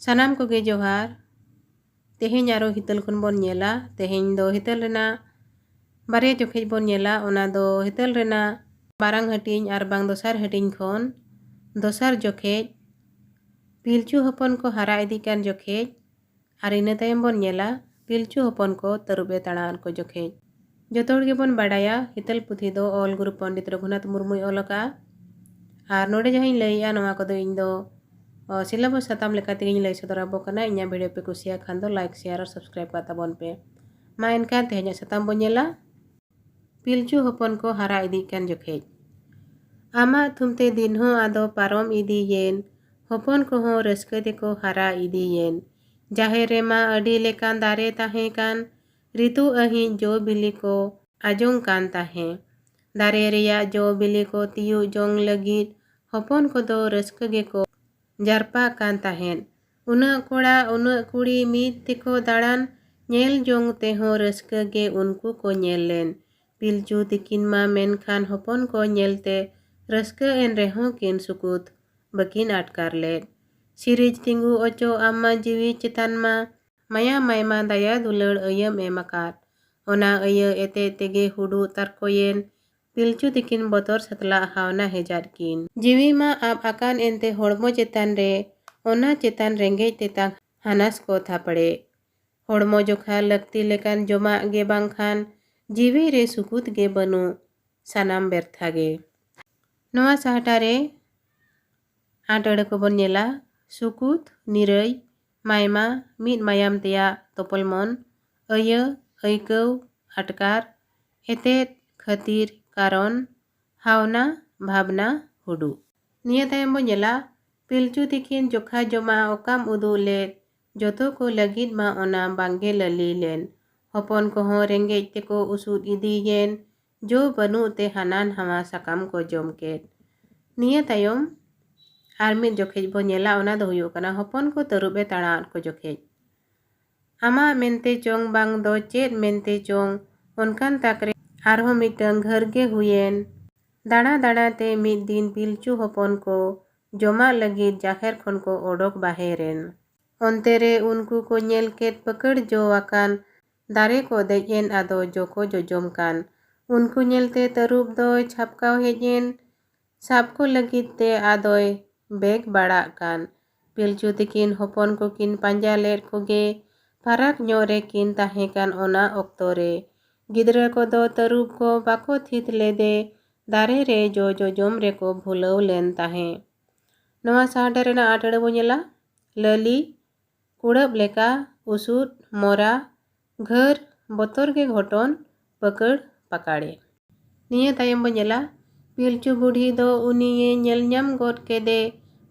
सानाम कोगे जोहार। तेहेñ आरो हितल खन बोन नेला। तेहेñ दो हितल रेना बारे जोखेज बोन नेला। ओना दो हितल रेना बारांग हटिñ आर बांग दोसार हटिñ खन दोसार जोखेज पिलचू हपन को हरा इदी कान जोखेज आर इना तायम बोन नेला पिलचू हपन को तरुबे ताड़ान को जोखेज। जतो हड़ गेबोन बाडाया हितल पुथी दो all Guru Pandit Raghunath मुर्मुय ऑलका are नोडे जहां लैया नोवा को दो इन दो सिलेबस साताम लेका तेगिñ लay सदराबो कना। इnya वीडियो पे कुसिया खान दो लाइक शेयर और सब्सक्राइब का ताबोन पे। मा एनका तेहेñ साताम बोन नेला पिलचू हपन को हरा इदी कान जोखेज। आमा थुमते दिन हो आदो पारम इदी येन हपन को हो रस्के देखो हरा इदी येन। जाहेर रेमा अडी लेकान दारे ताहे कान ऋतु अहिं जो बिली को आजोंग कान ताहे। दारे रेया जो बिली को तियु जोंग लगित हपन को दो रस्के गे को जारपा कान ताहेन। उना कोड़ा उना कुड़ी मीत तेको दाड़ान नेल जोंग ते हो रस्के गे उनको को नेल लेन। पिलचू तिकिन मा मेनखान हपन को नेलते रस्के एन रेहों किन सुकुत बकिन आटकार लेन। सिरिज तिंगु ओचो आमा जीवी चितान मा माया मायमा दाया दुलड़ अयम एमाकार। ओना अय एते तेगे हुडू तारकोयेन पिलचू तिकिन बतर सतला हावना हेजार किन। जीवी मा आप आकान एनते होड़मो चेतान रे ओना चेतान रेंगेज तेतांग हानास को थापड़े। होड़मो जोखा लगती लेकान जोमा गे बांखान जीवी रे सुकुत गे बनु सानाम बेरथा गे। नोआ साहटा रे आटड़ को बोन नेला सुकुत निरई मायमा मीत मायाम तेया तोपलमन अय ऐकौ आटकार एतेत खतीर कारण हावना भावना हुडू। निया तायम बोन नेला पिलचू तिकिन जोखा जोमा ओकाम उदू ले जोतो को लगित मा ओना बांगे लली लेन। हपन को हो रेंगेज तेको उसूद इदी येन जो बनु ते हानान हवा साकाम को जोम केट। निया तायम आर मित जोखेज बोन नेला ओना दो हुयो कना हपन को तरुबे ताड़ान को जोखेज। आमा मेनते चोंग बांग दो चेत मेनते चोंग उनकान ताकरे आरहो मिटंग घर गे हुयेन। दाड़ा दाड़ा ते मित दिन पिलचू हपन को जोमा लगित जाहेर खन को ओडोक बाहेरेन। ओनते रे उनको को नेल केट पकड़ जो आकान दारे को देजेन आदो जो को जोजोम कान। उनको नेलते तरुब दोय छापकाव हेजेन साब को लगित ते आदोय बेग बाड़ा कान। पिलचू तिकिन हपन को किन पांजा लेर को गे फाराक न्योरे किन ताहे कान ओना ओक्तो रे। गिदरा को दो तरुब को बाको थित लेदे दारे रे जो जोजोम रे को भूलव लेन ताहे। नोआ साहटा रेना आटड़ बोन नेला लली कुड़ब लेका उसूद मोरा घर बतर गे घटन पकड़ पकाड़े। निया तायम बोन नेला पिलचू बुढ़ी दो उनिये नेल ᱧᱟᱢ गोद केदे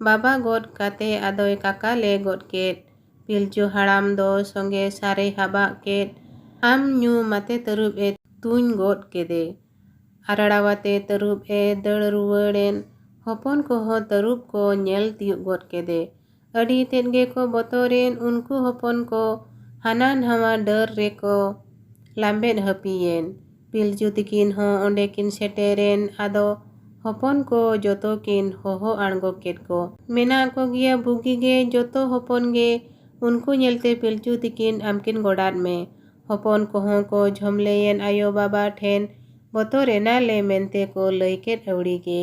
बाबा गोद काते आदोय काका ले गोद केट। पिलचू हाड़ाम दो संगे सारे हाबा केट आम न्यू माते तरुब ए तुñ गोद केदे। आराड़ावाते तरुब ए दड़ रुवड़ेन हपन को हो तरुब को नेल तियुग गोद केदे। अड़ी तेद गे को बतोरेन उनको हपन को हानान हवा डर रे को लाम्बेद हपियेन। पिलचू तिकिन हो ओंडे किन सेटेरेन आदो हपन को जोतो किन होहो आड़गो केट को। मेना को गिया बुगी गे जोतो हपन गे उनको नेलते पिलचू तिकिन आमकिन गोडात में। हपन कोहों को झमलेयेन आयो बाबा ठेन बतोरेना ले मेनते को लय केट अवड़ी गे।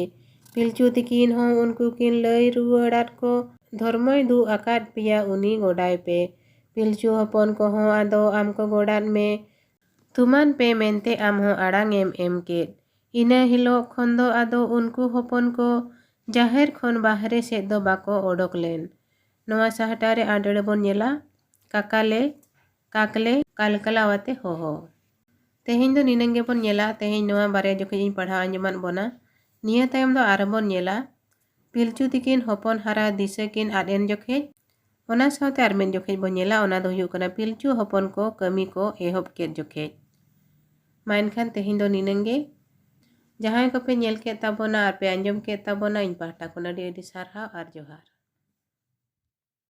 पिलचू तिकिन हो उनको किन लय रुवड़ात को धर्मय दु आकाद पिया उनी गोडाय पे। पिलचू हपन को हो आदो आम को गोडात में तुमान पे मेनते आम हो आड़ांग एम केट। इना हिलो खन दो आदो उनको हपन को जाहेर खन बाहरे सेद दो बाको ओडोक लेन। नोआ साहटा रे आटड़ बोन नेला काकाले काकले कालकलावाते होहो। तेहेñ दो निनंगे बोन नेला तेहेñ नोआ बारे जोखेज इन पढ़ा आंजमान बोना। निया तायम दो आर बोन नेला पिलचू तिकिन हपन हरा दिसे किन आदेन जोखेज। ओना सावते आर मित जोखेज बोन नेला ओना दो हुयो कना पिलचू हपन को कमी को एहब केट जोखेज। मा एनखान तेहेñ दो निनंगे जहां को पे नेल केट ताबोना आर पे आंजम केट ताबोना इन पाहटा खन अडी अडी सारहाव आर जोहार।